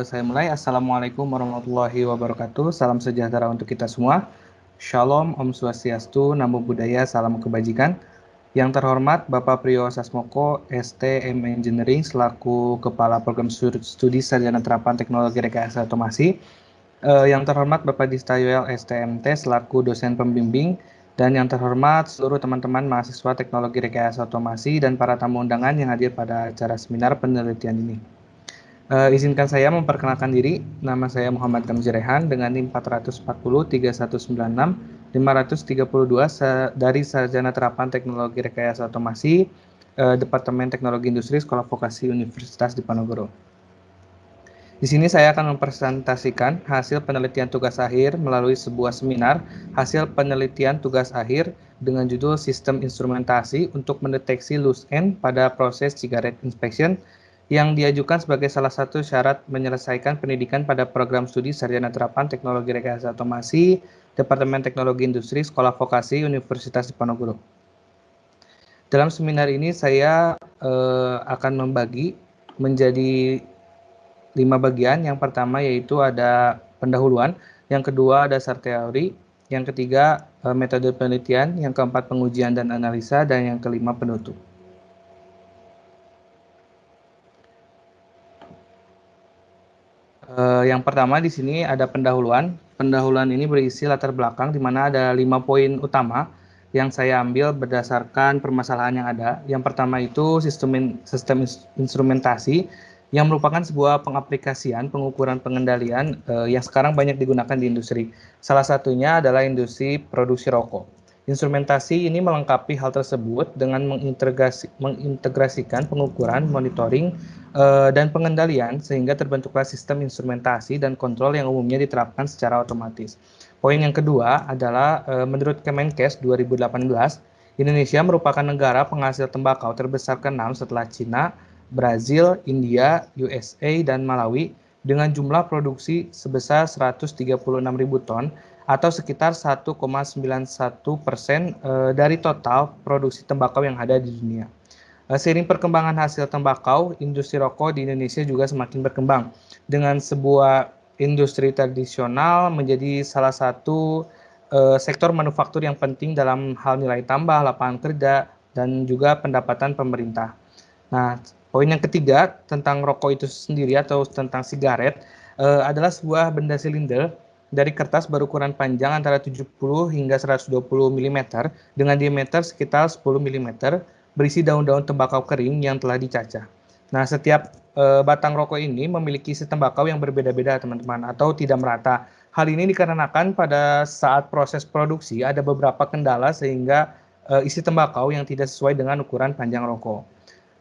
Saya mulai. Assalamualaikum warahmatullahi wabarakatuh. Salam sejahtera untuk kita semua. Shalom, Om Swastiastu, Namo Buddhaya, Salam Kebajikan. Yang terhormat Bapak Priyo Sasmoko, STM Engineering, selaku Kepala Program Studi Sarjana Terapan Teknologi Rekayasa Otomasi. Yang terhormat Bapak Dista Yoel, STMT, selaku dosen pembimbing. Dan yang terhormat seluruh teman-teman mahasiswa Teknologi Rekayasa Otomasi dan para tamu undangan yang hadir pada acara seminar penelitian ini. Izinkan saya memperkenalkan diri. Nama saya Muhammad Ramzi Rehan dengan NIM 440 3196 532 dari Sarjana Terapan Teknologi Rekayasa Otomasi, Departemen Teknologi Industri Sekolah Vokasi Universitas Diponegoro. Di sini saya akan mempresentasikan hasil penelitian tugas akhir melalui sebuah seminar hasil penelitian tugas akhir dengan judul Sistem Instrumentasi untuk Mendeteksi Loose End pada Proses Cigarette Inspection yang diajukan sebagai salah satu syarat menyelesaikan pendidikan pada program studi Sarjana Terapan Teknologi Rekayasa Otomasi, Departemen Teknologi Industri Sekolah Vokasi Universitas Diponegoro. Dalam seminar ini saya akan membagi menjadi 5 bagian. Yang pertama yaitu ada pendahuluan, yang kedua dasar teori, yang ketiga metode penelitian, yang keempat pengujian dan analisa, dan yang kelima penutup. Yang pertama di sini ada pendahuluan. Pendahuluan ini berisi latar belakang di mana ada 5 poin utama yang saya ambil berdasarkan permasalahan yang ada. Yang pertama itu sistem instrumentasi yang merupakan sebuah pengaplikasian pengukuran pengendalian yang sekarang banyak digunakan di industri. Salah satunya adalah industri produksi rokok. Instrumentasi ini melengkapi hal tersebut dengan mengintegrasikan pengukuran, monitoring, dan pengendalian sehingga terbentuklah sistem instrumentasi dan kontrol yang umumnya diterapkan secara otomatis. Poin yang kedua adalah menurut Kemenkes 2018, Indonesia merupakan negara penghasil tembakau terbesar ke-6 setelah Cina, Brazil, India, USA, dan Malawi dengan jumlah produksi sebesar 136.000 ton atau sekitar 1,91% dari total produksi tembakau yang ada di dunia. Seiring perkembangan hasil tembakau, industri rokok di Indonesia juga semakin berkembang dengan sebuah industri tradisional menjadi salah satu sektor manufaktur yang penting dalam hal nilai tambah, lapangan kerja, dan juga pendapatan pemerintah. Nah, poin yang ketiga tentang rokok itu sendiri atau tentang sigaret adalah sebuah benda silinder dari kertas berukuran panjang antara 70 hingga 120 mm dengan diameter sekitar 10 mm berisi daun-daun tembakau kering yang telah dicacah. Nah, setiap batang rokok ini memiliki isi tembakau yang berbeda-beda, teman-teman, atau tidak merata. Hal ini dikarenakan pada saat proses produksi ada beberapa kendala sehingga isi tembakau yang tidak sesuai dengan ukuran panjang rokok.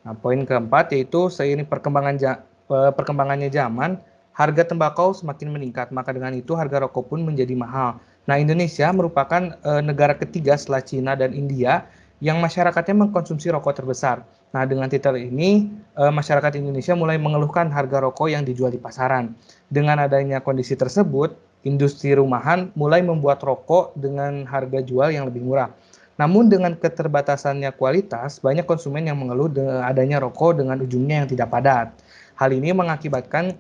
Nah, poin keempat yaitu seiring perkembangannya zaman, harga tembakau semakin meningkat, maka dengan itu harga rokok pun menjadi mahal. Nah, Indonesia merupakan negara ketiga setelah Cina dan India yang masyarakatnya mengkonsumsi rokok terbesar. Nah, dengan titel ini, masyarakat Indonesia mulai mengeluhkan harga rokok yang dijual di pasaran. Dengan adanya kondisi tersebut, industri rumahan mulai membuat rokok dengan harga jual yang lebih murah. Namun dengan keterbatasannya kualitas, banyak konsumen yang mengeluh adanya rokok dengan ujungnya yang tidak padat. Hal ini mengakibatkan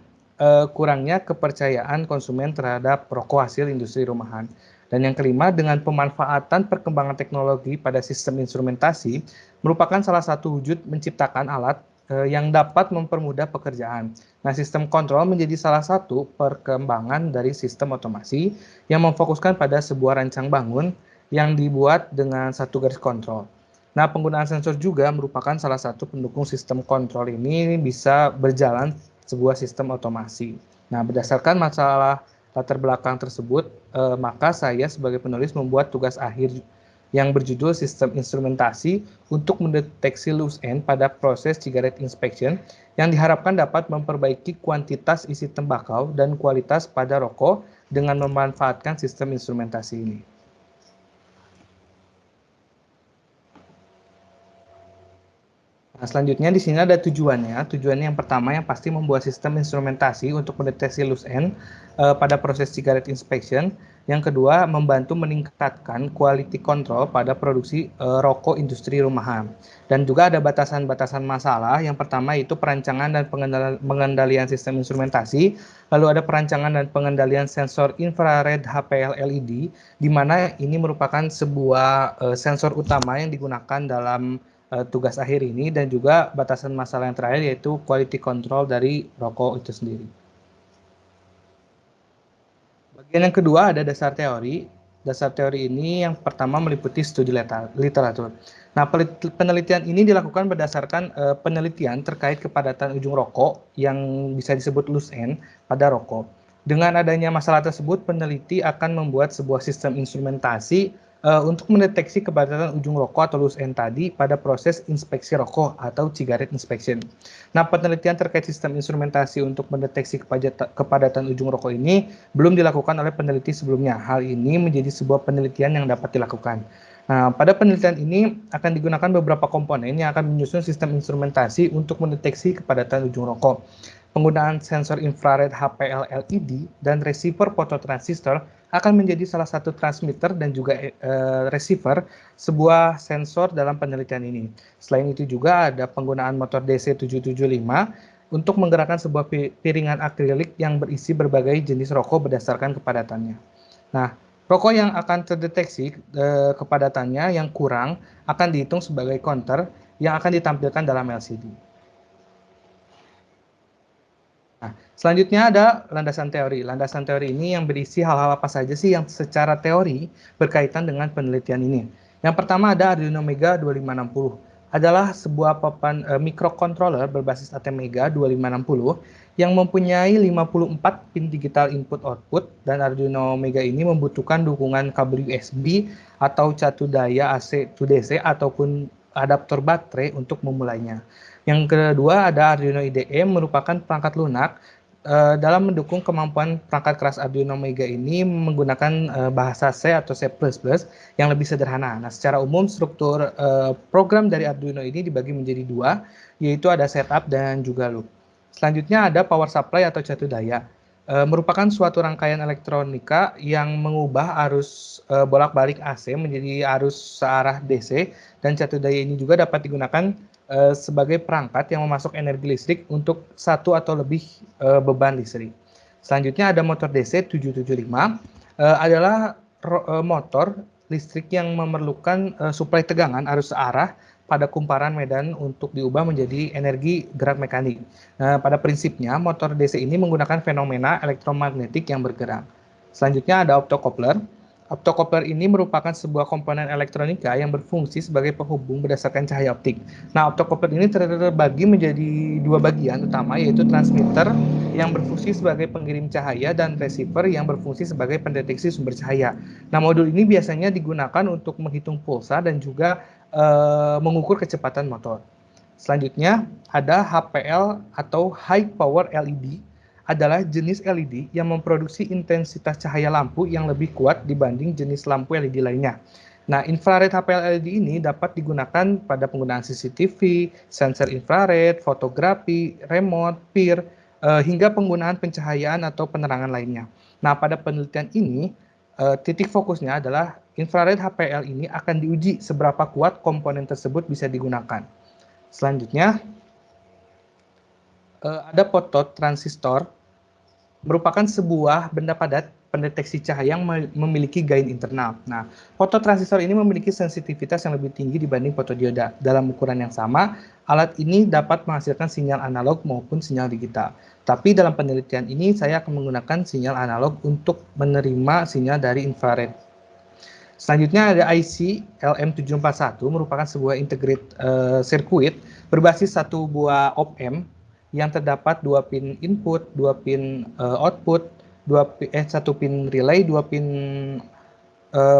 kurangnya kepercayaan konsumen terhadap rokok hasil industri rumahan. Dan yang kelima, dengan pemanfaatan perkembangan teknologi pada sistem instrumentasi, merupakan salah satu wujud menciptakan alat yang dapat mempermudah pekerjaan. Nah, sistem kontrol menjadi salah satu perkembangan dari sistem otomasi yang memfokuskan pada sebuah rancang bangun yang dibuat dengan satu garis kontrol. Nah, penggunaan sensor juga merupakan salah satu pendukung sistem kontrol ini bisa berjalan sebuah sistem otomasi. Nah, berdasarkan masalah latar belakang tersebut, maka saya sebagai penulis membuat tugas akhir yang berjudul Sistem Instrumentasi untuk mendeteksi loose end pada proses cigarette inspection yang diharapkan dapat memperbaiki kuantitas isi tembakau dan kualitas pada rokok dengan memanfaatkan sistem instrumentasi ini. Nah, selanjutnya di sini ada tujuannya. Tujuannya yang pertama yang pasti membuat sistem instrumentasi untuk mendeteksi loose end pada proses cigarette inspection. Yang kedua, membantu meningkatkan quality control pada produksi rokok industri rumahan. Dan juga ada batasan-batasan masalah. Yang pertama itu perancangan dan pengendalian sistem instrumentasi. Lalu ada perancangan dan pengendalian sensor infrared HPL LED, di mana ini merupakan sebuah sensor utama yang digunakan dalam tugas akhir ini, dan juga batasan masalah yang terakhir yaitu quality control dari rokok itu sendiri. Bagian yang kedua ada dasar teori. Dasar teori ini yang pertama meliputi studi literatur. Nah, penelitian ini dilakukan berdasarkan penelitian terkait kepadatan ujung rokok yang bisa disebut loose end pada rokok. Dengan adanya masalah tersebut, peneliti akan membuat sebuah sistem instrumentasi untuk mendeteksi kepadatan ujung rokok atau loose end tadi pada proses inspeksi rokok atau cigarette inspection. Nah, penelitian terkait sistem instrumentasi untuk mendeteksi kepadatan ujung rokok ini belum dilakukan oleh peneliti sebelumnya. Hal ini menjadi sebuah penelitian yang dapat dilakukan. Nah, pada penelitian ini akan digunakan beberapa komponen yang akan menyusun sistem instrumentasi untuk mendeteksi kepadatan ujung rokok. Penggunaan sensor infrared HPL LED dan receiver fototransistor akan menjadi salah satu transmitter dan juga receiver sebuah sensor dalam penelitian ini. Selain itu juga ada penggunaan motor DC 775 untuk menggerakkan sebuah piringan akrilik yang berisi berbagai jenis rokok berdasarkan kepadatannya. Nah, rokok yang akan terdeteksi kepadatannya yang kurang akan dihitung sebagai counter yang akan ditampilkan dalam LCD. Nah, selanjutnya ada landasan teori. Landasan teori ini yang berisi hal-hal apa saja sih yang secara teori berkaitan dengan penelitian ini. Yang pertama ada Arduino Mega 2560. Adalah sebuah papan microcontroller berbasis Atmega 2560 yang mempunyai 54 pin digital input output, dan Arduino Mega ini membutuhkan dukungan kabel USB atau catu daya AC to DC ataupun adaptor baterai untuk memulainya. Yang kedua ada Arduino IDE, merupakan perangkat lunak dalam mendukung kemampuan perangkat keras Arduino Mega ini menggunakan bahasa C atau C++ yang lebih sederhana. Nah, secara umum struktur program dari Arduino ini dibagi menjadi dua, yaitu ada setup dan juga loop. Selanjutnya ada power supply atau catu daya. Merupakan suatu rangkaian elektronika yang mengubah arus bolak-balik AC menjadi arus searah DC, dan catu daya ini juga dapat digunakan sebagai perangkat yang memasok energi listrik untuk satu atau lebih beban listrik. Selanjutnya ada motor DC 775, adalah motor listrik yang memerlukan suplai tegangan arus searah pada kumparan medan untuk diubah menjadi energi gerak mekanik. Nah, pada prinsipnya motor DC ini menggunakan fenomena elektromagnetik yang bergerak. Selanjutnya ada optocoupler. Optocoupler ini merupakan sebuah komponen elektronika yang berfungsi sebagai penghubung berdasarkan cahaya optik. Nah, optocoupler ini terbagi menjadi dua bagian utama, yaitu transmitter yang berfungsi sebagai pengirim cahaya dan receiver yang berfungsi sebagai pendeteksi sumber cahaya. Nah, modul ini biasanya digunakan untuk menghitung pulsa dan juga mengukur kecepatan motor. Selanjutnya ada HPL atau High Power LED, adalah jenis LED yang memproduksi intensitas cahaya lampu yang lebih kuat dibanding jenis lampu LED lainnya. Nah, infrared HPL LED ini dapat digunakan pada penggunaan CCTV, sensor infrared, fotografi, remote, peer, hingga penggunaan pencahayaan atau penerangan lainnya. Nah, pada penelitian ini, titik fokusnya adalah infrared HPL ini akan diuji seberapa kuat komponen tersebut bisa digunakan. Selanjutnya, ada fototransistor, merupakan sebuah benda padat pendeteksi cahaya yang memiliki gain internal. Nah, fototransistor ini memiliki sensitivitas yang lebih tinggi dibanding fotodioda. Dalam ukuran yang sama, alat ini dapat menghasilkan sinyal analog maupun sinyal digital. Tapi dalam penelitian ini saya akan menggunakan sinyal analog untuk menerima sinyal dari infrared. Selanjutnya ada IC LM741, merupakan sebuah integrated circuit berbasis satu buah op-amp yang terdapat dua pin input, dua pin output, satu pin relay, dua pin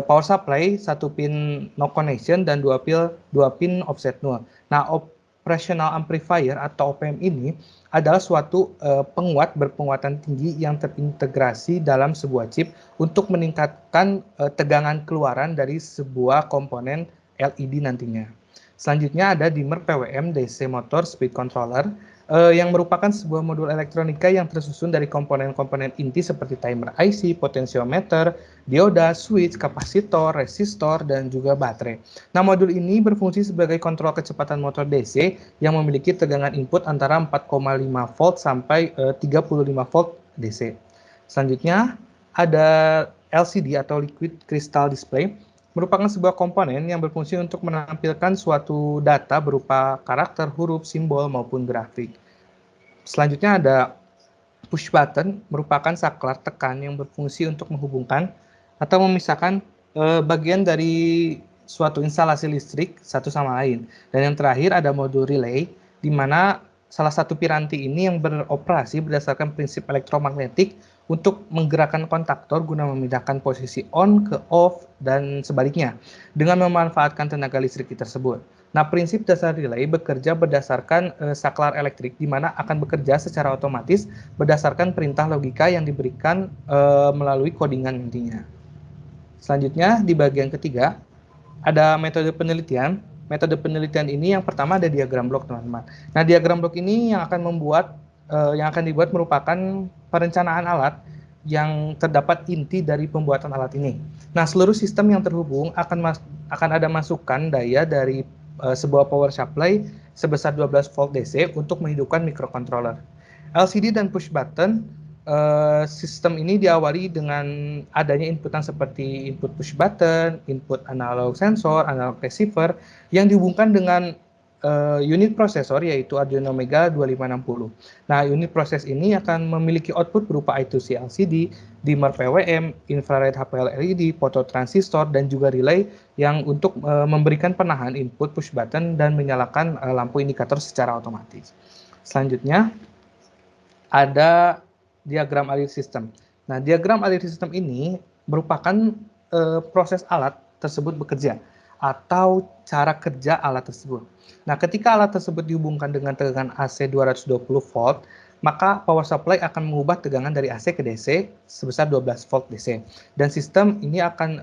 power supply, satu pin no connection, dan dua pin offset null. Nah, operational amplifier atau OPM ini adalah suatu penguat berpenguatan tinggi yang terintegrasi dalam sebuah chip untuk meningkatkan tegangan keluaran dari sebuah komponen LED nantinya. Selanjutnya ada dimmer PWM DC Motor Speed Controller, yang merupakan sebuah modul elektronika yang tersusun dari komponen-komponen inti seperti timer IC, potensiometer, dioda, switch, kapasitor, resistor, dan juga baterai. Nah, modul ini berfungsi sebagai kontrol kecepatan motor DC yang memiliki tegangan input antara 4,5 volt sampai 35 volt DC. Selanjutnya ada LCD atau Liquid Crystal Display, merupakan sebuah komponen yang berfungsi untuk menampilkan suatu data berupa karakter, huruf, simbol, maupun grafik. Selanjutnya ada push button, merupakan saklar tekan yang berfungsi untuk menghubungkan atau memisahkan bagian dari suatu instalasi listrik satu sama lain. Dan yang terakhir ada modul relay, di mana salah satu piranti ini yang beroperasi berdasarkan prinsip elektromagnetik untuk menggerakkan kontaktor guna memindahkan posisi on ke off dan sebaliknya dengan memanfaatkan tenaga listrik tersebut. Nah, prinsip dasar relay bekerja berdasarkan saklar elektrik, di mana akan bekerja secara otomatis berdasarkan perintah logika yang diberikan melalui codingan intinya. Selanjutnya, di bagian ketiga, ada metode penelitian. Metode penelitian ini yang pertama ada diagram blok, teman-teman. Nah, diagram blok ini yang akan dibuat merupakan perencanaan alat yang terdapat inti dari pembuatan alat ini. Nah, seluruh sistem yang terhubung akan ada masukan daya dari sebuah power supply sebesar 12 volt DC untuk menghidupkan microcontroller. LCD dan push button, sistem ini diawali dengan adanya inputan seperti input push button, input analog sensor, analog receiver yang dihubungkan dengan unit prosesor yaitu Arduino Mega 2560. Nah, unit proses ini akan memiliki output berupa I2C LCD, dimmer PWM, infrared HPL LED, fototransistor, dan juga relay yang untuk memberikan penahan input push button dan menyalakan lampu indikator secara otomatis. Selanjutnya ada diagram alir sistem. Nah, diagram alir sistem ini merupakan proses alat tersebut bekerja atau cara kerja alat tersebut. Nah, ketika alat tersebut dihubungkan dengan tegangan AC 220 volt, maka power supply akan mengubah tegangan dari AC ke DC sebesar 12 volt DC. Dan sistem ini akan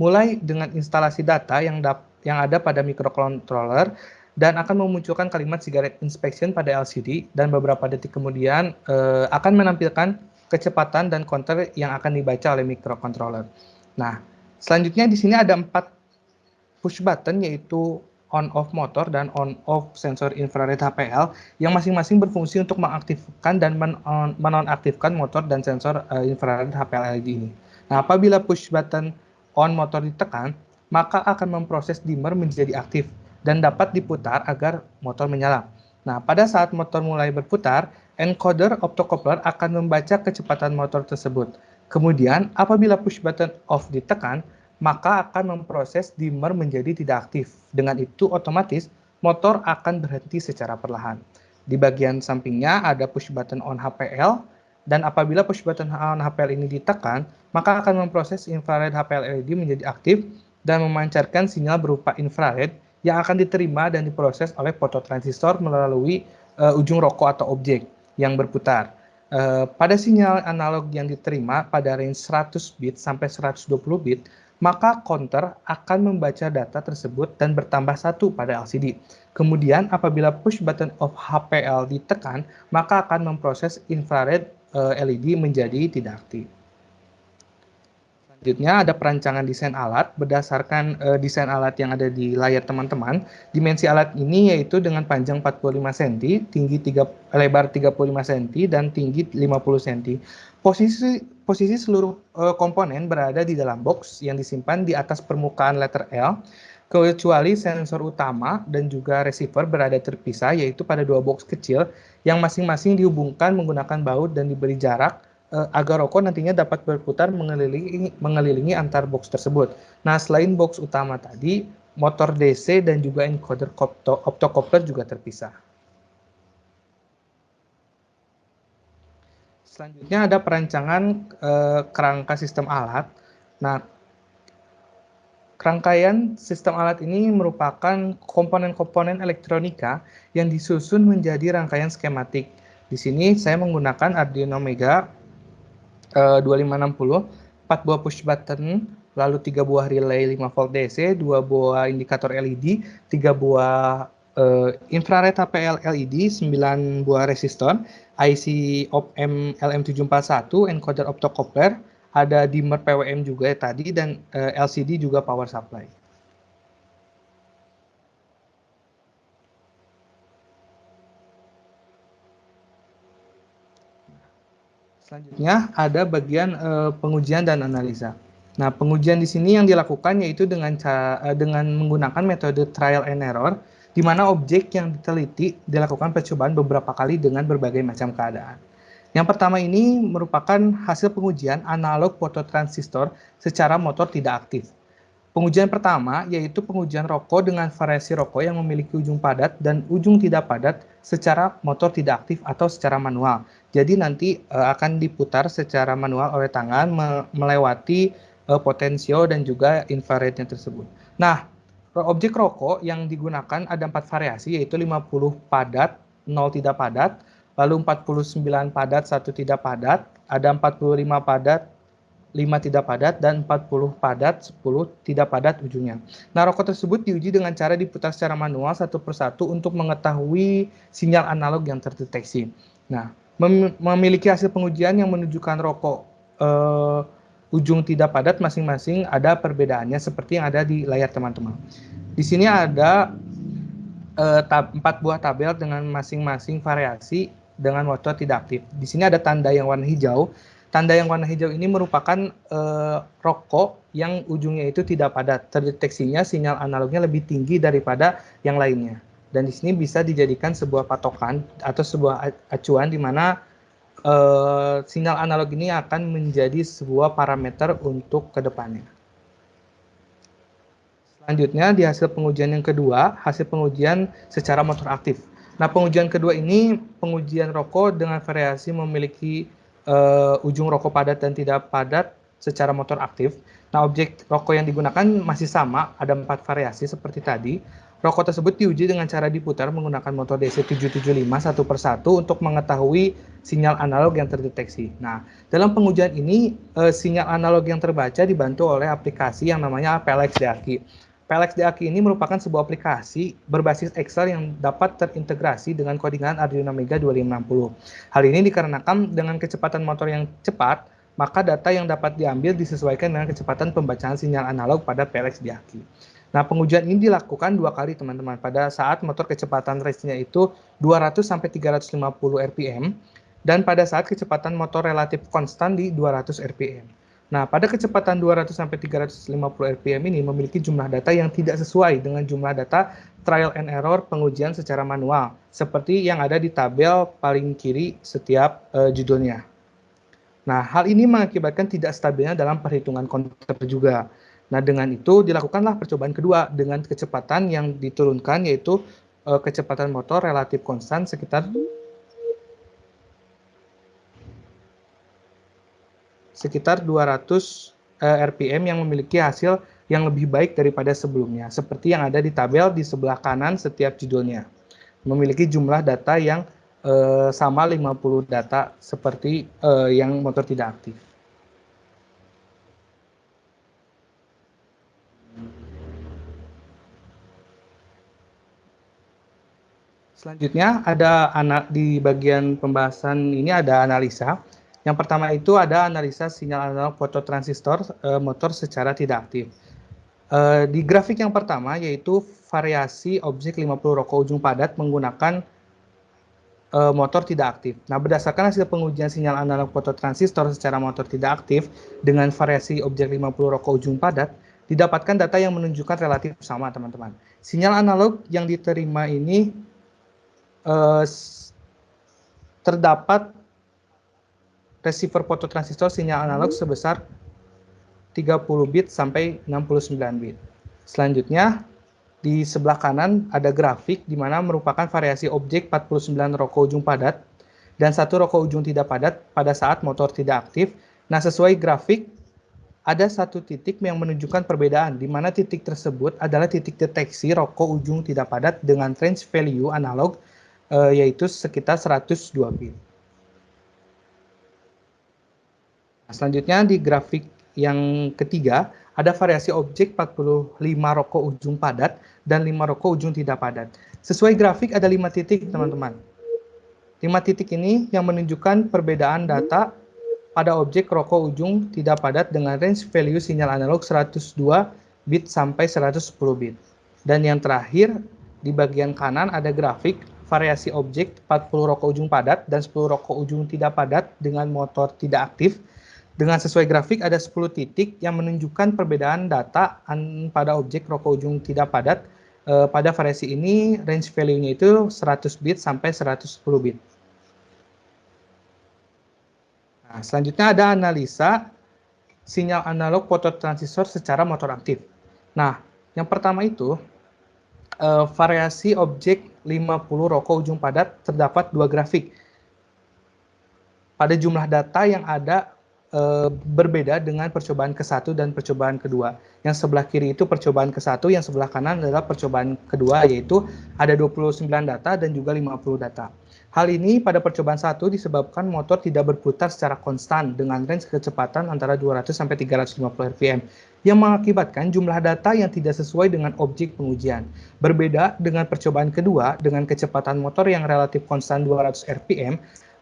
mulai dengan instalasi data yang ada pada microcontroller dan akan memunculkan kalimat cigarette inspection pada LCD, dan beberapa detik kemudian akan menampilkan kecepatan dan counter yang akan dibaca oleh microcontroller. Nah, selanjutnya di sini ada 4 push button, yaitu on-off motor dan on-off sensor infrared HPL yang masing-masing berfungsi untuk mengaktifkan dan menonaktifkan motor dan sensor infrared HPL LED ini. Nah, apabila push button on motor ditekan, maka akan memproses dimmer menjadi aktif dan dapat diputar agar motor menyala. Nah, pada saat motor mulai berputar, encoder optocoupler akan membaca kecepatan motor tersebut. Kemudian, apabila push button off ditekan, maka akan memproses dimmer menjadi tidak aktif. Dengan itu, otomatis motor akan berhenti secara perlahan. Di bagian sampingnya ada push button on HPL, dan apabila push button on HPL ini ditekan, maka akan memproses infrared HPL LED menjadi aktif dan memancarkan sinyal berupa infrared yang akan diterima dan diproses oleh fototransistor melalui ujung rokok atau objek yang berputar. Pada sinyal analog yang diterima pada range 100 bit sampai 120 bit, maka counter akan membaca data tersebut dan bertambah 1 pada LCD. Kemudian apabila push button of HPL ditekan, maka akan memproses infrared LED menjadi tidak aktif. Selanjutnya ada perancangan desain alat. Berdasarkan desain alat yang ada di layar teman-teman, dimensi alat ini yaitu dengan panjang 45 cm, lebar 35 cm, dan tinggi 50 cm. Posisi seluruh komponen berada di dalam box yang disimpan di atas permukaan letter L, kecuali sensor utama dan juga receiver berada terpisah, yaitu pada 2 box kecil yang masing-masing dihubungkan menggunakan baut dan diberi jarak agar rokok nantinya dapat berputar mengelilingi antar box tersebut. Nah, selain box utama tadi, motor DC dan juga encoder optocoupler juga terpisah. Selanjutnya ada perancangan kerangka sistem alat. Nah, rangkaian sistem alat ini merupakan komponen-komponen elektronika yang disusun menjadi rangkaian skematik. Di sini saya menggunakan Arduino Mega 2560, 4 buah push button, lalu 3 buah relay 5 volt DC, 2 buah indikator LED, 3 buah infrared HPL LED, 9 buah resistor, IC op-amp LM741, encoder optocoupler, ada dimmer PWM juga ya tadi, dan LCD juga power supply. Selanjutnya ada bagian pengujian dan analisa. Nah, pengujian di sini yang dilakukan yaitu dengan menggunakan metode trial and error, di mana objek yang diteliti dilakukan percobaan beberapa kali dengan berbagai macam keadaan. Yang pertama ini merupakan hasil pengujian analog fototransistor secara motor tidak aktif. Pengujian pertama yaitu pengujian rokok dengan variasi rokok yang memiliki ujung padat dan ujung tidak padat secara motor tidak aktif atau secara manual. Jadi nanti akan diputar secara manual oleh tangan melewati potensio dan juga infrarednya tersebut. Nah, objek rokok yang digunakan ada 4 variasi yaitu 50 padat, 0 tidak padat, lalu 49 padat, 1 tidak padat, ada 45 padat, 5 tidak padat, dan 40 padat, 10 tidak padat ujungnya. Nah, rokok tersebut diuji dengan cara diputar secara manual satu persatu untuk mengetahui sinyal analog yang terdeteksi. Nah, memiliki hasil pengujian yang menunjukkan rokok ujung tidak padat masing-masing ada perbedaannya seperti yang ada di layar teman-teman. Di sini ada 4 buah tabel dengan masing-masing variasi dengan motor tidak aktif. Di sini ada tanda yang warna hijau. Tanda yang warna hijau ini merupakan rokok yang ujungnya itu tidak padat. Terdeteksinya sinyal analognya lebih tinggi daripada yang lainnya. Dan di sini bisa dijadikan sebuah patokan atau sebuah acuan di mana sinyal analog ini akan menjadi sebuah parameter untuk kedepannya. Selanjutnya di hasil pengujian yang kedua, hasil pengujian secara motor aktif. Nah, pengujian kedua ini pengujian rokok dengan variasi memiliki ujung rokok padat dan tidak padat secara motor aktif. Nah, objek rokok yang digunakan masih sama, ada 4 variasi seperti tadi. Rokok tersebut diuji dengan cara diputar menggunakan motor DC 775 satu persatu untuk mengetahui sinyal analog yang terdeteksi. Nah, dalam pengujian ini sinyal analog yang terbaca dibantu oleh aplikasi yang namanya PLX DAQI. PLX DAQI ini merupakan sebuah aplikasi berbasis Excel yang dapat terintegrasi dengan codingan Arduino Mega 2560. Hal ini dikarenakan dengan kecepatan motor yang cepat, maka data yang dapat diambil disesuaikan dengan kecepatan pembacaan sinyal analog pada PLX DAQI. Nah, pengujian ini dilakukan 2 kali, teman-teman. Pada saat motor kecepatan range-nya itu 200 sampai 350 rpm dan pada saat kecepatan motor relatif konstan di 200 rpm. Nah, pada kecepatan 200 sampai 350 rpm ini memiliki jumlah data yang tidak sesuai dengan jumlah data trial and error pengujian secara manual, seperti yang ada di tabel paling kiri setiap judulnya. Nah, hal ini mengakibatkan tidak stabilnya dalam perhitungan konverter juga. Nah, dengan itu dilakukanlah percobaan kedua dengan kecepatan yang diturunkan yaitu kecepatan motor relatif konstan sekitar 200 rpm yang memiliki hasil yang lebih baik daripada sebelumnya, seperti yang ada di tabel di sebelah kanan setiap judulnya. Memiliki jumlah data yang sama 50 data seperti yang motor tidak aktif. Selanjutnya ada di bagian pembahasan ini ada analisa. Yang pertama itu ada analisa sinyal analog fototransistor motor secara tidak aktif. Di grafik yang pertama yaitu variasi objek 50 rokok ujung padat menggunakan motor tidak aktif. Nah, berdasarkan hasil pengujian sinyal analog fototransistor secara motor tidak aktif dengan variasi objek 50 rokok ujung padat, didapatkan data yang menunjukkan relatif sama, teman-teman. Sinyal analog yang diterima ini terdapat receiver fototransistor sinyal analog sebesar 30 bit sampai 69 bit. Selanjutnya, di sebelah kanan ada grafik di mana merupakan variasi objek 49 rokok ujung padat dan 1 rokok ujung tidak padat pada saat motor tidak aktif. Nah, sesuai grafik, ada 1 titik yang menunjukkan perbedaan, di mana titik tersebut adalah titik deteksi rokok ujung tidak padat dengan range value analog, yaitu sekitar 102 bit. Nah, selanjutnya di grafik yang ketiga, ada variasi objek 45 rokok ujung padat dan 5 rokok ujung tidak padat. Sesuai grafik ada 5 titik, teman-teman. 5 titik ini yang menunjukkan perbedaan data pada objek rokok ujung tidak padat dengan range value sinyal analog 102 bit sampai 110 bit. Dan yang terakhir, di bagian kanan ada grafik variasi objek 40 rokok ujung padat dan 10 rokok ujung tidak padat dengan motor tidak aktif. Dengan sesuai grafik ada 10 titik yang menunjukkan perbedaan data pada objek rokok ujung tidak padat. Pada variasi ini range value-nya itu 100 bit sampai 110 bit. Nah, selanjutnya ada analisa sinyal analog fototransistor secara motor aktif. Nah, yang pertama itu variasi objek 50 rokok ujung padat terdapat 2 grafik. Pada jumlah data yang ada berbeda dengan percobaan ke-1 dan percobaan kedua. Yang sebelah kiri itu percobaan ke-1, yang sebelah kanan adalah percobaan kedua, yaitu ada 29 data dan juga 50 data. Hal ini pada percobaan 1 disebabkan motor tidak berputar secara konstan dengan range kecepatan antara 200 sampai 350 rpm, yang mengakibatkan jumlah data yang tidak sesuai dengan objek pengujian. Berbeda dengan percobaan kedua dengan kecepatan motor yang relatif konstan 200 rpm,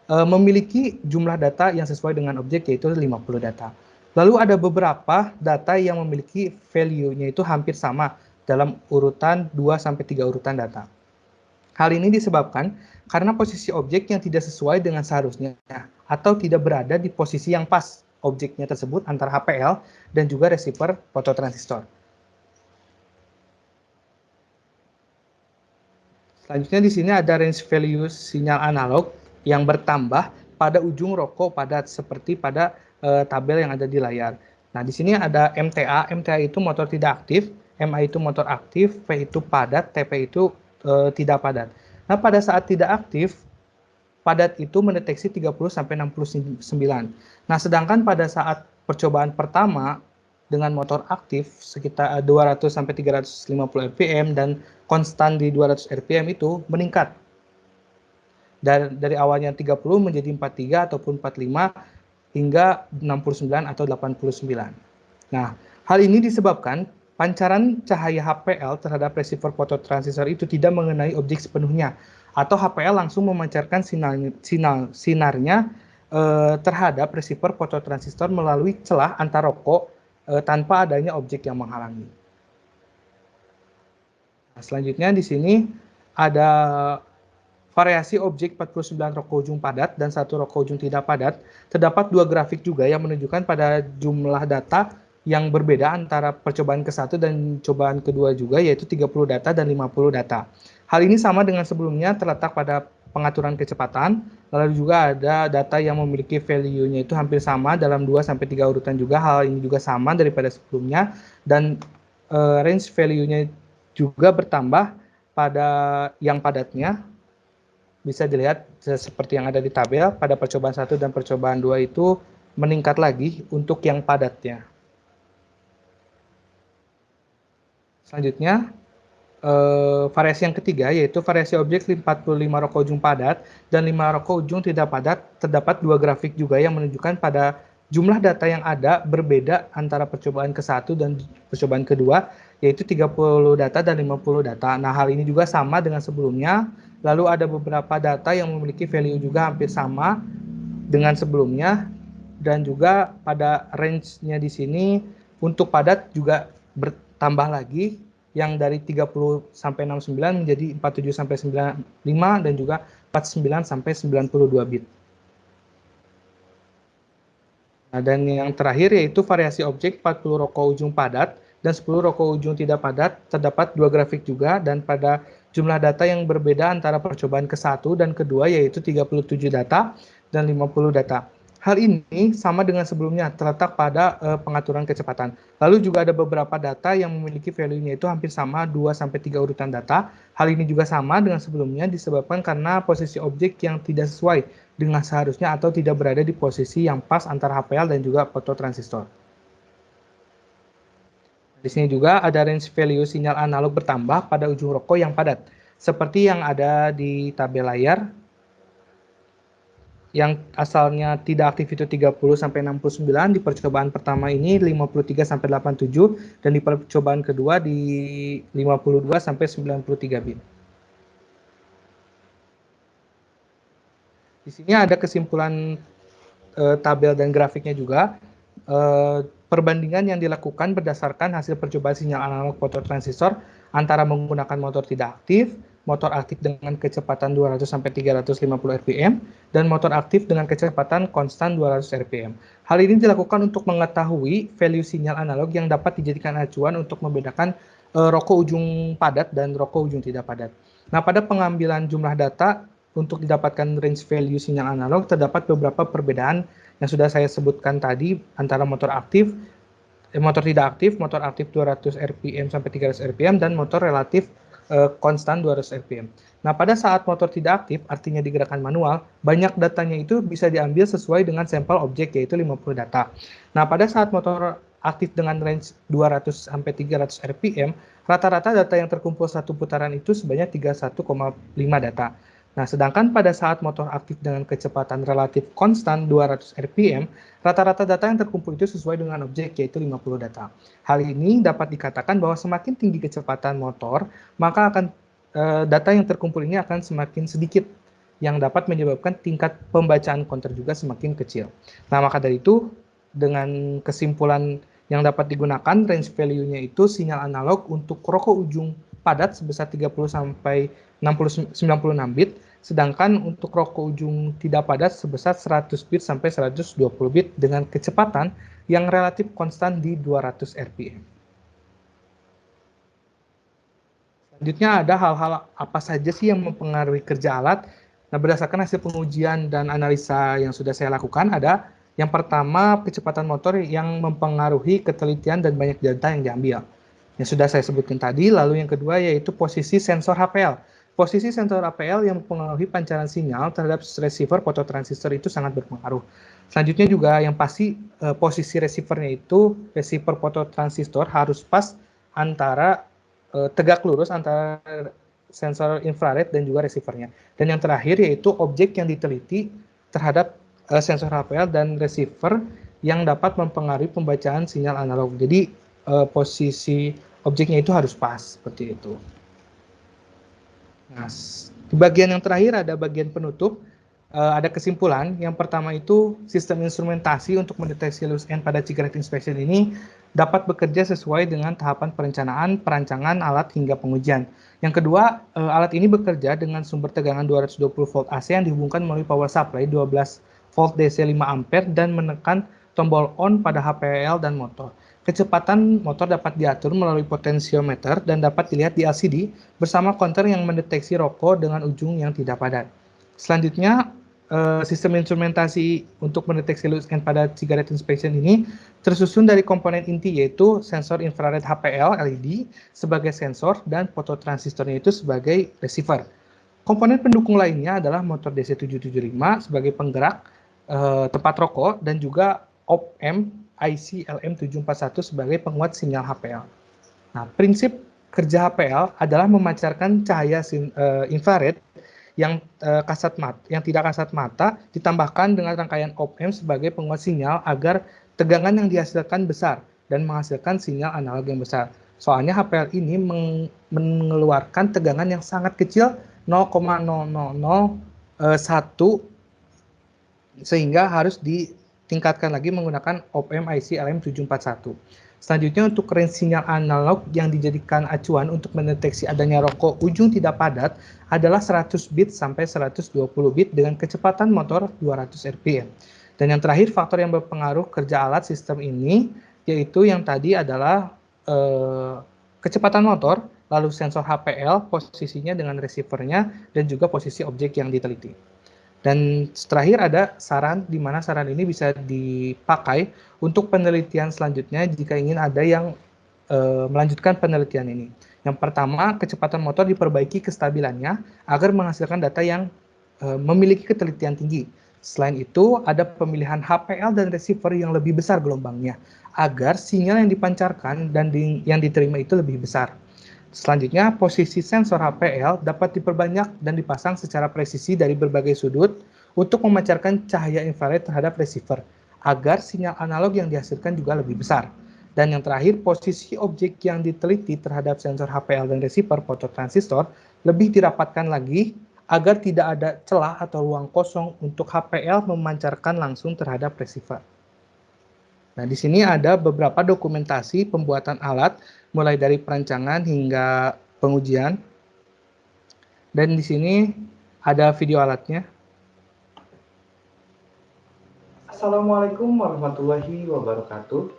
memiliki jumlah data yang sesuai dengan objek, yaitu 50 data. Lalu ada beberapa data yang memiliki value-nya itu hampir sama dalam urutan 2-3 urutan data. Hal ini disebabkan karena posisi objek yang tidak sesuai dengan seharusnya atau tidak berada di posisi yang pas objeknya tersebut antara HPL dan juga receiver fototransistor. Selanjutnya di sini ada range value sinyal analog yang bertambah pada ujung rokok padat seperti pada tabel yang ada di layar. Nah, di sini ada MTA. MTA itu motor tidak aktif, MA itu motor aktif, P itu padat, TP itu tidak padat. Nah, pada saat tidak aktif, padat itu mendeteksi 30 sampai 69. Nah, sedangkan pada saat percobaan pertama dengan motor aktif sekitar 200 sampai 350 rpm dan konstan di 200 rpm itu meningkat. Dari awalnya 30 menjadi 43 ataupun 45 hingga 69 atau 89. Nah, hal ini disebabkan pancaran cahaya HPL terhadap receiver fototransistor itu tidak mengenai objek sepenuhnya, atau HPL langsung memancarkan sinarnya terhadap receiver fototransistor melalui celah antar rokok tanpa adanya objek yang menghalangi. Nah, selanjutnya di sini ada variasi objek 49 rokok ujung padat dan 1 rokok ujung tidak padat. Terdapat 2 grafik juga yang menunjukkan pada jumlah data yang berbeda antara percobaan ke-1 dan cobaan kedua juga, yaitu 30 data dan 50 data. Hal ini sama dengan sebelumnya, terletak pada pengaturan kecepatan, lalu juga ada data yang memiliki value-nya itu hampir sama dalam 2-3 urutan juga. Hal ini juga sama daripada sebelumnya, dan range value-nya juga bertambah pada yang padatnya. Bisa dilihat seperti yang ada di tabel, pada percobaan 1 dan percobaan 2 itu meningkat lagi untuk yang padatnya. Selanjutnya, variasi yang ketiga yaitu variasi objek 45 rokok ujung padat dan 5 rokok ujung tidak padat. Terdapat 2 grafik juga yang menunjukkan pada jumlah data yang ada berbeda antara percobaan ke-1 dan percobaan kedua, yaitu 30 data dan 50 data. Nah, hal ini juga sama dengan sebelumnya. Lalu ada beberapa data yang memiliki value juga hampir sama dengan sebelumnya, dan juga pada range-nya di sini untuk padat juga bertambah lagi, yang dari 30 sampai 69 menjadi 47 sampai 95 dan juga 49 sampai 92 bit. Nah, dan yang terakhir yaitu variasi objek 40 rokok ujung padat dan 10 rokok ujung tidak padat. Terdapat 2 grafik juga, dan pada jumlah data yang berbeda antara percobaan ke-1 dan kedua, yaitu 37 data dan 50 data. Hal ini sama dengan sebelumnya, terletak pada pengaturan kecepatan. Lalu juga ada beberapa data yang memiliki value-nya itu hampir sama, 2-3 urutan data. Hal ini juga sama dengan sebelumnya disebabkan karena posisi objek yang tidak sesuai dengan seharusnya atau tidak berada di posisi yang pas antara HPL dan juga fototransistor. Di sini juga ada range value sinyal analog bertambah pada ujung rokok yang padat, seperti yang ada di tabel layar. yang asalnya tidak aktif itu 30 sampai 69, di percobaan pertama ini 53 sampai 87, dan di percobaan kedua di 52 sampai 93 bit. Di sini ada kesimpulan tabel dan grafiknya juga. Perbandingan yang dilakukan berdasarkan hasil percobaan sinyal analog fototransistor antara menggunakan motor tidak aktif, motor aktif dengan kecepatan 200 sampai 350 rpm, dan motor aktif dengan kecepatan konstan 200 rpm. Hal ini dilakukan untuk mengetahui value sinyal analog yang dapat dijadikan acuan untuk membedakan rokok ujung padat dan rokok ujung tidak padat. Nah, pada pengambilan jumlah data untuk didapatkan range value sinyal analog terdapat beberapa perbedaan yang sudah saya sebutkan tadi antara motor tidak aktif, motor aktif 200 rpm sampai 300 rpm, dan motor relatif konstan 200 rpm. Nah, pada saat motor tidak aktif, artinya digerakkan manual, banyak datanya itu bisa diambil sesuai dengan sampel objek, yaitu 50 data. Nah, pada saat motor aktif dengan range 200 sampai 300 rpm, rata-rata data yang terkumpul satu putaran itu sebanyak 31,5 data. Nah, sedangkan pada saat motor aktif dengan kecepatan relatif konstan 200 rpm, rata-rata data yang terkumpul itu sesuai dengan objek, yaitu 50 data. Hal ini dapat dikatakan bahwa semakin tinggi kecepatan motor, maka data yang terkumpul ini akan semakin sedikit, yang dapat menyebabkan tingkat pembacaan counter juga semakin kecil. Nah, maka dari itu, dengan kesimpulan yang dapat digunakan, range value-nya itu sinyal analog untuk rokok ujung padat sebesar 30 sampai 96 bit, sedangkan untuk rokok ujung tidak padat sebesar 100 bit sampai 120 bit dengan kecepatan yang relatif konstan di 200 rpm. Selanjutnya ada hal-hal apa saja sih yang mempengaruhi kerja alat. Nah, berdasarkan hasil pengujian dan analisa yang sudah saya lakukan, ada yang pertama kecepatan motor yang mempengaruhi ketelitian dan banyak data yang diambil. Yang sudah saya sebutkan tadi. Lalu yang kedua yaitu posisi sensor HPL. Posisi sensor HPL yang mempengaruhi pancaran sinyal terhadap receiver fototransistor itu sangat berpengaruh. Selanjutnya juga yang pasti posisi receivernya itu, receiver fototransistor harus pas antara tegak lurus antara sensor infrared dan juga receivernya. Dan yang terakhir yaitu objek yang diteliti terhadap sensor HPL dan receiver yang dapat mempengaruhi pembacaan sinyal analog. Jadi posisi objeknya itu harus pas seperti itu. Nah, di bagian yang terakhir ada bagian penutup. Ada kesimpulan. Yang pertama itu sistem instrumentasi untuk mendeteksi loose end pada cigarette inspection ini dapat bekerja sesuai dengan tahapan perencanaan, perancangan alat hingga pengujian. Yang kedua, alat ini bekerja dengan sumber tegangan 220 volt AC yang dihubungkan melalui power supply 12 volt DC 5 ampere dan menekan tombol on pada HPL dan motor. Kecepatan motor dapat diatur melalui potensiometer dan dapat dilihat di LCD bersama counter yang mendeteksi rokok dengan ujung yang tidak padat. Selanjutnya, sistem instrumentasi untuk mendeteksi loose end pada cigarette inspection ini tersusun dari komponen inti yaitu sensor infrared HPL LED sebagai sensor dan fototransistornya itu sebagai receiver. Komponen pendukung lainnya adalah motor DC775 sebagai penggerak tempat rokok dan juga op-amp IC LM741 sebagai penguat sinyal HPL. Nah, prinsip kerja HPL adalah memancarkan cahaya infrared yang tidak kasat mata ditambahkan dengan rangkaian op-amp sebagai penguat sinyal agar tegangan yang dihasilkan besar dan menghasilkan sinyal analog yang besar. Soalnya HPL ini mengeluarkan tegangan yang sangat kecil 0,0001 sehingga harus ditingkatkan lagi menggunakan op-amp IC LM741. Selanjutnya untuk range sinyal analog yang dijadikan acuan untuk mendeteksi adanya rokok ujung tidak padat adalah 100 bit sampai 120 bit dengan kecepatan motor 200 rpm. Dan yang terakhir faktor yang berpengaruh kerja alat sistem ini yaitu yang tadi adalah kecepatan motor, lalu sensor HPL, posisinya dengan receivernya, dan juga posisi objek yang diteliti. Dan terakhir ada saran, di mana saran ini bisa dipakai untuk penelitian selanjutnya jika ingin ada yang melanjutkan penelitian ini. Yang pertama, kecepatan motor diperbaiki kestabilannya agar menghasilkan data yang memiliki ketelitian tinggi. Selain itu, ada pemilihan HPL dan receiver yang lebih besar gelombangnya, agar sinyal yang dipancarkan dan yang diterima itu lebih besar. Selanjutnya, posisi sensor HPL dapat diperbanyak dan dipasang secara presisi dari berbagai sudut untuk memancarkan cahaya infrared terhadap receiver agar sinyal analog yang dihasilkan juga lebih besar. Dan yang terakhir, posisi objek yang diteliti terhadap sensor HPL dan receiver fototransistor lebih dirapatkan lagi agar tidak ada celah atau ruang kosong untuk HPL memancarkan langsung terhadap receiver. Nah, di sini ada beberapa dokumentasi pembuatan alat, mulai dari perancangan hingga pengujian. Dan di sini ada video alatnya. Assalamualaikum warahmatullahi wabarakatuh.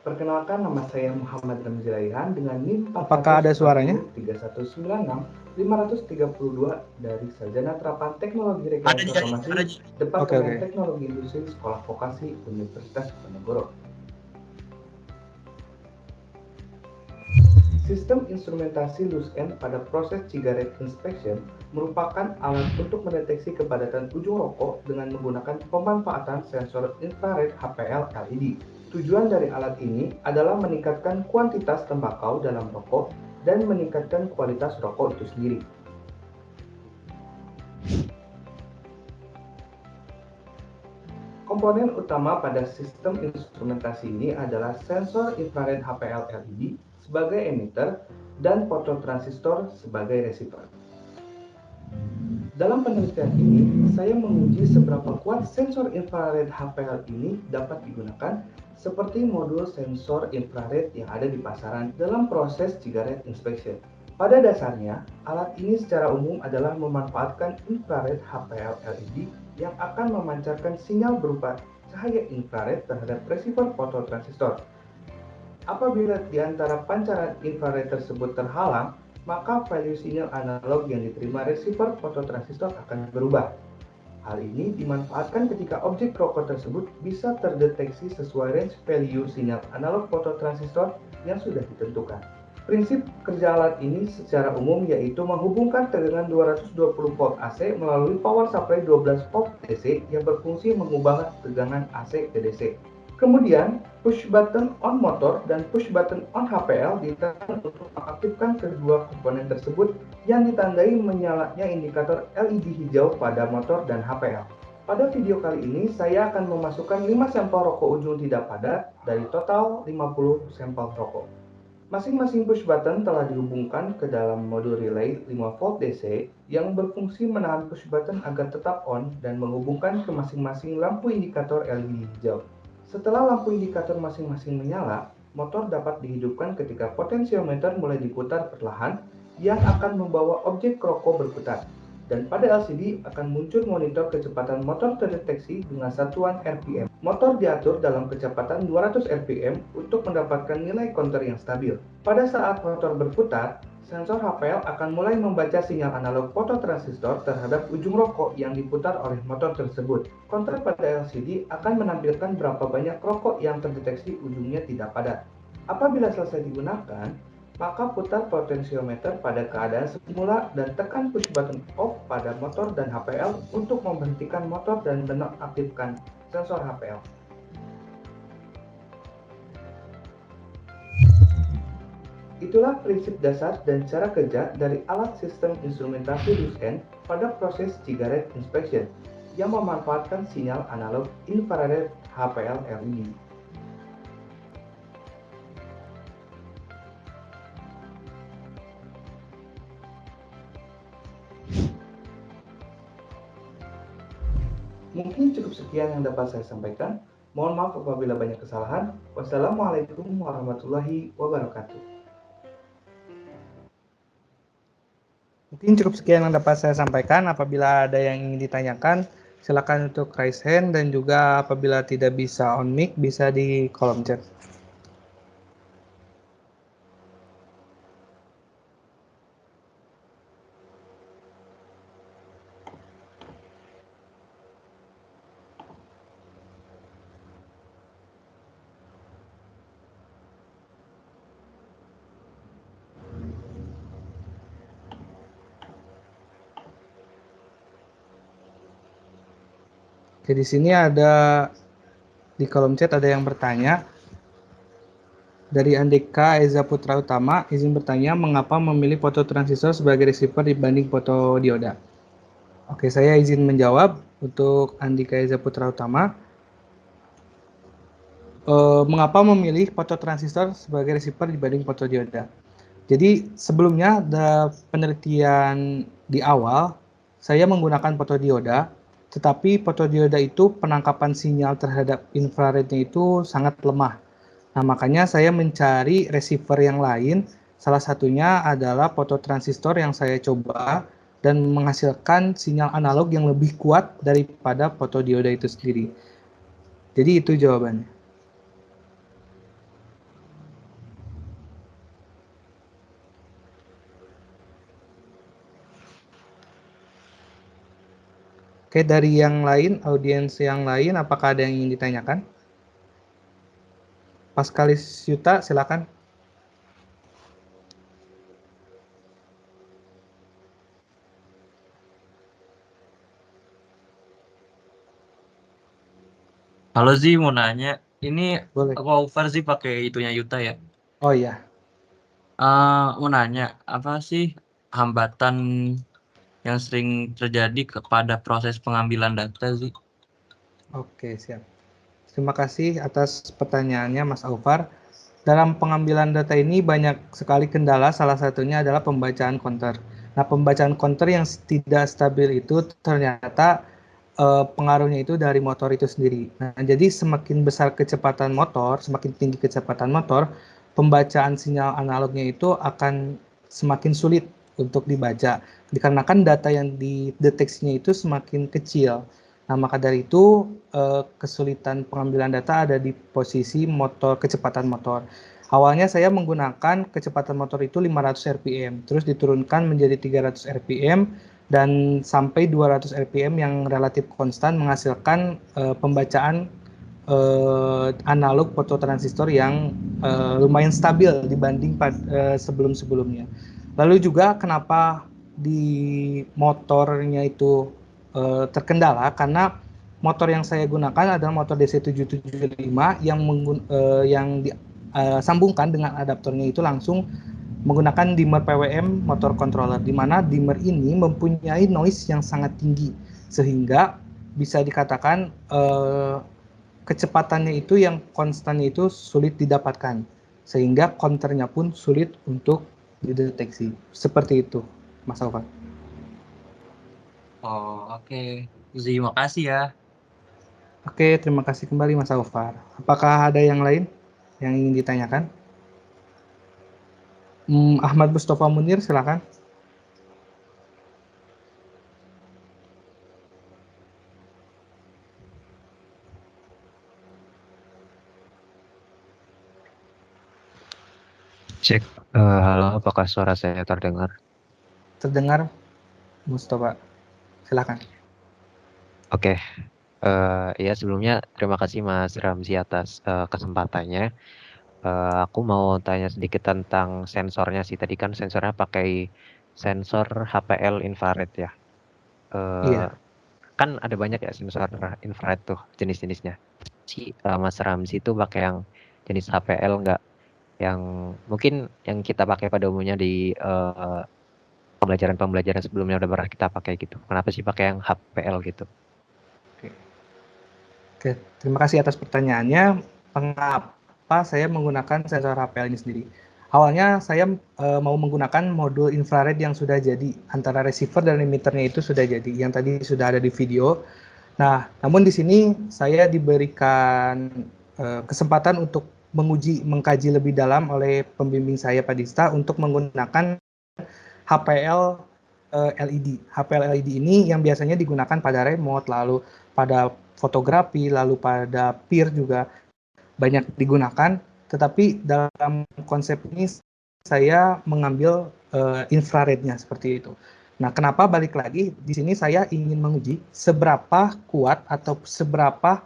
Perkenalkan, nama saya Muhammad Ramzi Raihan dengan NIM Apakah ada suaranya? 532 dari Sarjana Terapan Teknologi Rekayasa Otomasi Departemen Teknologi Industri Sekolah Vokasi Universitas Diponegoro. Sistem instrumentasi loose end pada proses cigarette inspection merupakan alat untuk mendeteksi kepadatan ujung rokok dengan menggunakan pemanfaatan sensor infrared HPL LED. Tujuan dari alat ini adalah meningkatkan kuantitas tembakau dalam rokok dan meningkatkan kualitas rokok itu sendiri. Komponen utama pada sistem instrumentasi ini adalah sensor infrared HPL LED sebagai emitter dan fototransistor sebagai receiver. Dalam penelitian ini, saya menguji seberapa kuat sensor infrared HPL ini dapat digunakan seperti modul sensor infrared yang ada di pasaran dalam proses cigarette inspection. Pada dasarnya, alat ini secara umum adalah memanfaatkan infrared HPL LED yang akan memancarkan sinyal berupa cahaya infrared terhadap receiver fototransistor. Apabila di antara pancaran infrared tersebut terhalang, maka value sinyal analog yang diterima receiver fototransistor akan berubah. Hal ini dimanfaatkan ketika objek rokok tersebut bisa terdeteksi sesuai range value sinyal analog fototransistor yang sudah ditentukan. Prinsip kerja alat ini secara umum yaitu menghubungkan tegangan 220 volt AC melalui power supply 12 volt DC yang berfungsi mengubah tegangan AC ke DC. Kemudian, push button on motor dan push button on HPL ditekan untuk mengaktifkan kedua komponen tersebut yang ditandai menyalanya indikator LED hijau pada motor dan HPL. Pada video kali ini, saya akan memasukkan 5 sampel rokok ujung tidak padat dari total 50 sampel rokok. Masing-masing push button telah dihubungkan ke dalam modul relay 5 volt DC yang berfungsi menahan push button agar tetap on dan menghubungkan ke masing-masing lampu indikator LED hijau. Setelah lampu indikator masing-masing menyala, motor dapat dihidupkan ketika potensiometer mulai diputar perlahan yang akan membawa objek rokok berputar. Dan pada LCD akan muncul monitor kecepatan motor terdeteksi dengan satuan RPM. Motor diatur dalam kecepatan 200 RPM untuk mendapatkan nilai counter yang stabil. Pada saat motor berputar, sensor HPL akan mulai membaca sinyal analog fototransistor terhadap ujung rokok yang diputar oleh motor tersebut. Counter pada LCD akan menampilkan berapa banyak rokok yang terdeteksi ujungnya tidak padat. Apabila selesai digunakan, maka putar potensiometer pada keadaan semula dan tekan push button off pada motor dan HPL untuk memberhentikan motor dan menonaktifkan sensor HPL. Itulah prinsip dasar dan cara kerja dari alat sistem instrumentasi loose end pada proses cigarette inspection yang memanfaatkan sinyal analog infrared HPL LED. Mungkin cukup sekian yang dapat saya sampaikan. Mohon maaf apabila banyak kesalahan. Wassalamualaikum warahmatullahi wabarakatuh. Mungkin cukup sekian yang dapat saya sampaikan. Apabila ada yang ingin ditanyakan, silakan untuk raise hand, dan juga apabila tidak bisa on mic, bisa di kolom chat. Oke, di sini ada di kolom chat ada yang bertanya. Dari Andeka Eza Putra Utama, izin bertanya, mengapa memilih fototransistor sebagai receiver dibanding fotodioda? Oke, saya izin menjawab. Untuk Andika Eza Putra Utama, mengapa memilih fototransistor sebagai receiver dibanding fotodioda? Jadi sebelumnya ada penelitian di awal, saya menggunakan fotodioda, tetapi fotodioda itu penangkapan sinyal terhadap infrarednya itu sangat lemah. Nah, makanya saya mencari receiver yang lain, salah satunya adalah fototransistor yang saya coba dan menghasilkan sinyal analog yang lebih kuat daripada fotodioda itu sendiri. Jadi itu jawabannya. Oke, dari yang lain, audiens yang lain, apakah ada yang ingin ditanyakan? Paskalis Yuta, silakan. Halo Zi, mau nanya. Ini Boleh. aku over sih pakai itunya Yuta ya. Oh iya, Mau nanya, apa sih hambatan yang sering terjadi kepada proses pengambilan data sih? oke, siap. Terima kasih atas pertanyaannya, Mas Aufar. Dalam pengambilan data ini banyak sekali kendala, salah satunya adalah pembacaan counter. Nah, pembacaan counter yang tidak stabil itu ternyata pengaruhnya itu dari motor itu sendiri. Nah, jadi semakin besar kecepatan motor, semakin tinggi kecepatan motor, pembacaan sinyal analognya itu akan semakin sulit untuk dibaca. Dikarenakan data yang dideteksinya itu semakin kecil. Nah, maka dari itu kesulitan pengambilan data ada di posisi motor, kecepatan motor. Awalnya saya menggunakan kecepatan motor itu 500 rpm, terus diturunkan menjadi 300 rpm, dan sampai 200 rpm yang relatif konstan menghasilkan pembacaan analog fototransistor yang lumayan stabil dibanding sebelum-sebelumnya. Lalu juga kenapa di motornya itu terkendala, karena motor yang saya gunakan adalah motor DC775 yang disambungkan dengan adaptornya itu langsung menggunakan dimmer PWM motor controller, di mana dimmer ini mempunyai noise yang sangat tinggi sehingga bisa dikatakan kecepatannya itu yang konstannya itu sulit didapatkan, sehingga counternya pun sulit untuk dideteksi. Seperti itu, Mas Alvan. Oh, oke. Zi, makasih ya. Oke, terima kasih kembali Mas Alvar. Apakah ada yang lain yang ingin ditanyakan? Ahmad Mustafa Munir, silakan. Cek, halo, apakah suara saya terdengar? Terdengar, Mustafa. Silakan. Oke, ya sebelumnya terima kasih Mas Ramzi atas kesempatannya. Aku mau tanya sedikit tentang sensornya sih. Tadi kan sensornya pakai sensor HPL infrared ya. Iya. Kan ada banyak ya sensor infrared tuh jenis-jenisnya. Si Mas Ramzi itu pakai yang jenis HPL nggak? Yang mungkin yang kita pakai pada umumnya di pembelajaran sebelumnya udah pernah kita pakai gitu. Kenapa sih pakai yang HPL gitu? Oke, terima kasih atas pertanyaannya. Mengapa saya menggunakan sensor HPL ini sendiri? Awalnya saya mau menggunakan modul infrared yang sudah jadi, antara receiver dan emitternya itu sudah jadi, yang tadi sudah ada di video. Nah, namun di sini saya diberikan kesempatan untuk mengkaji lebih dalam oleh pembimbing saya Pak Dista untuk menggunakan HPL LED. HPL LED ini yang biasanya digunakan pada remote, lalu pada fotografi, lalu pada peer juga banyak digunakan. Tetapi dalam konsep ini saya mengambil infrarednya seperti itu. Nah, kenapa balik lagi di sini saya ingin menguji seberapa kuat atau seberapa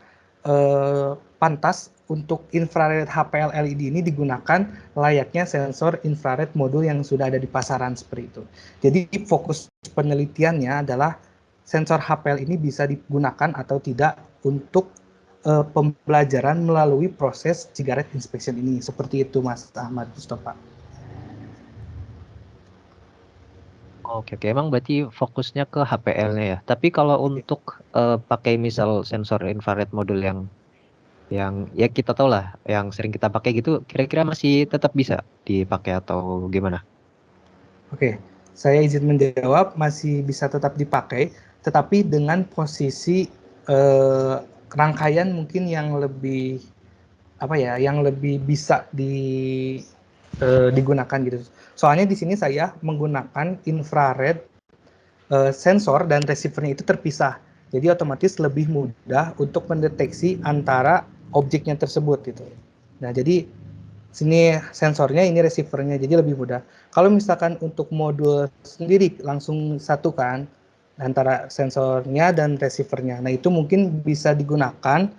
pantas untuk infrared HPL LED ini digunakan layaknya sensor infrared modul yang sudah ada di pasaran seperti itu. Jadi fokus penelitiannya adalah sensor HPL ini bisa digunakan atau tidak untuk pembelajaran melalui proses cigarette inspection ini. Seperti itu Mas Ahmad Mustafa. Oke, oke. Emang berarti fokusnya ke HPL-nya ya. Tapi kalau untuk pakai misal sensor infrared modul yang ya kita tahu lah, yang sering kita pakai gitu, kira-kira masih tetap bisa dipakai atau gimana? Oke, saya izin menjawab, masih bisa tetap dipakai, tetapi dengan posisi rangkaian mungkin yang lebih apa ya, yang lebih bisa digunakan gitu. Soalnya di sini saya menggunakan infrared sensor dan receivernya itu terpisah. Jadi otomatis lebih mudah untuk mendeteksi antara objeknya tersebut gitu. Nah, jadi sini sensornya, ini receivernya, jadi lebih mudah. Kalau misalkan untuk modul sendiri langsung satukan antara sensornya dan receivernya. Nah, itu mungkin bisa digunakan,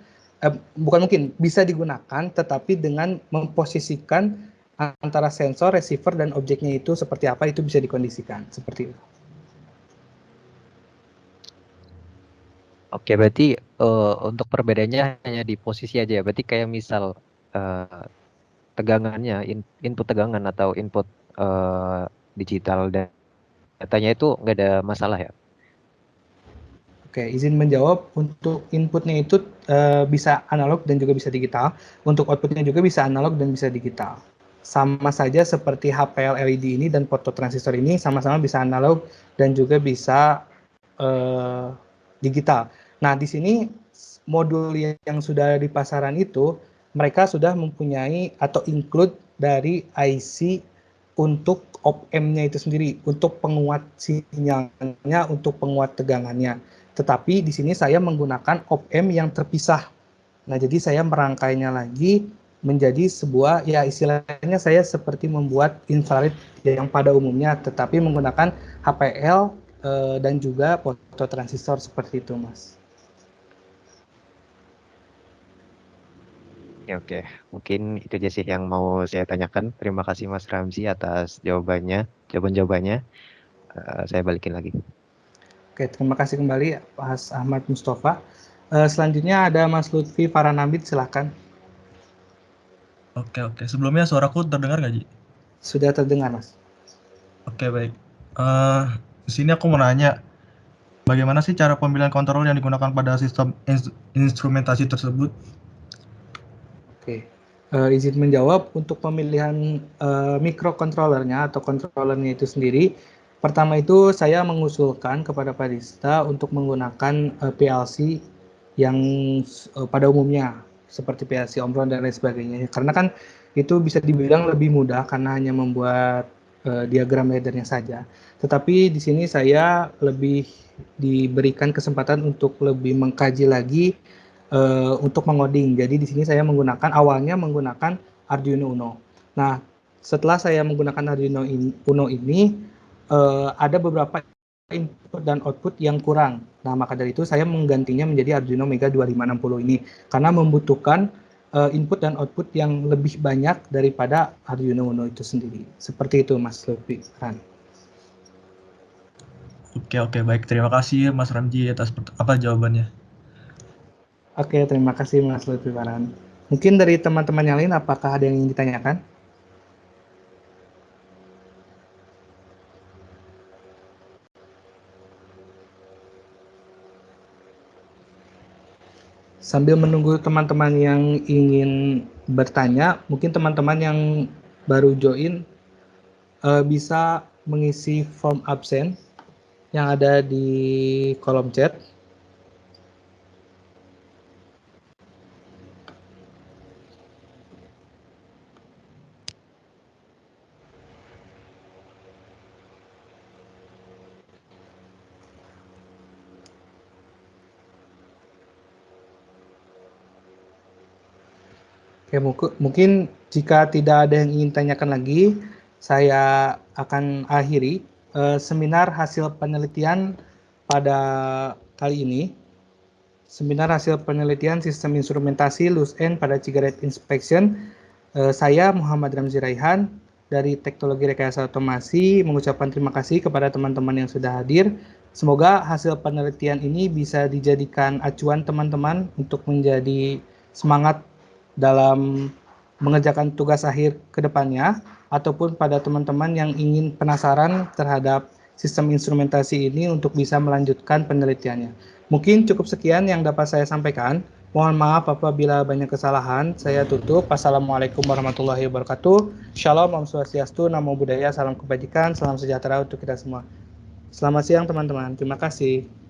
bukan mungkin, bisa digunakan, tetapi dengan memposisikan antara sensor, receiver, dan objeknya itu seperti apa, itu bisa dikondisikan, seperti itu. Oke, berarti untuk perbedaannya hanya di posisi aja ya. Berarti kayak misal eh, tegangannya, input tegangan atau input eh, digital dan datanya itu nggak ada masalah ya. Oke, izin menjawab, untuk inputnya itu bisa analog dan juga bisa digital. Untuk outputnya juga bisa analog dan bisa digital. Sama saja seperti HPL LED ini dan fototransistor ini sama-sama bisa analog dan juga bisa digital. Nah, di sini modul yang sudah di pasaran itu, mereka sudah mempunyai atau include dari IC untuk op-amp-nya itu sendiri, untuk penguat sinyalnya, untuk penguat tegangannya. Tetapi di sini saya menggunakan op-amp yang terpisah. Nah, jadi saya merangkainya lagi menjadi sebuah, ya istilahnya saya seperti membuat infrared yang pada umumnya, tetapi menggunakan HPL dan juga fototransistor seperti itu, Mas. Ya, oke. Mungkin itu aja sih yang mau saya tanyakan. Terima kasih Mas Ramzi atas jawaban-jawabannya. Saya balikin lagi. Oke, terima kasih kembali Mas Ahmad Mustafa. Selanjutnya ada Mas Lutfi Faranambit, silakan. Oke, oke. Sebelumnya suaraku terdengar nggak, Ji? Sudah terdengar, Mas. Oke, baik. Di sini aku mau nanya, bagaimana sih cara pemilihan kontrol yang digunakan pada sistem instrumentasi tersebut? Oke, izin menjawab, untuk pemilihan microcontrollernya atau controllernya itu sendiri, pertama itu saya mengusulkan kepada Padista untuk menggunakan PLC yang pada umumnya, seperti PLC Omron dan lain sebagainya. Karena kan itu bisa dibilang lebih mudah karena hanya membuat diagram laddernya saja. Tetapi di sini saya lebih diberikan kesempatan untuk lebih mengkaji lagi untuk mengoding. Jadi di sini saya awalnya menggunakan Arduino Uno. Nah, setelah saya menggunakan Arduino Uno ini, ada beberapa input dan output yang kurang. Nah, maka dari itu saya menggantinya menjadi Arduino Mega 2560 ini karena membutuhkan input dan output yang lebih banyak daripada Arduino Uno itu sendiri. Seperti itu, Mas Lutfi. Oke, oke, baik. Terima kasih Mas Ramji atas jawabannya. Oke, terima kasih Mas Lutfi Farhan. Mungkin dari teman-teman yang lain, apakah ada yang ingin ditanyakan? Sambil menunggu teman-teman yang ingin bertanya, mungkin teman-teman yang baru join bisa mengisi form absen yang ada di kolom chat. Oke, mungkin jika tidak ada yang ingin tanyakan lagi, saya akan akhiri seminar hasil penelitian pada kali ini. Seminar hasil penelitian sistem instrumentasi loose end pada cigarette inspection. Saya Muhammad Ramzi Raihan dari Teknologi Rekayasa Otomasi mengucapkan terima kasih kepada teman-teman yang sudah hadir. Semoga hasil penelitian ini bisa dijadikan acuan teman-teman untuk menjadi semangat dalam mengerjakan tugas akhir ke depannya, ataupun pada teman-teman yang ingin penasaran terhadap sistem instrumentasi ini untuk bisa melanjutkan penelitiannya. Mungkin cukup sekian yang dapat saya sampaikan. Mohon maaf apabila banyak kesalahan. Saya tutup. Wassalamualaikum warahmatullahi wabarakatuh. Shalom, Om Swastiastu, Namo Buddhaya, salam kebajikan, salam sejahtera untuk kita semua. Selamat siang teman-teman. Terima kasih.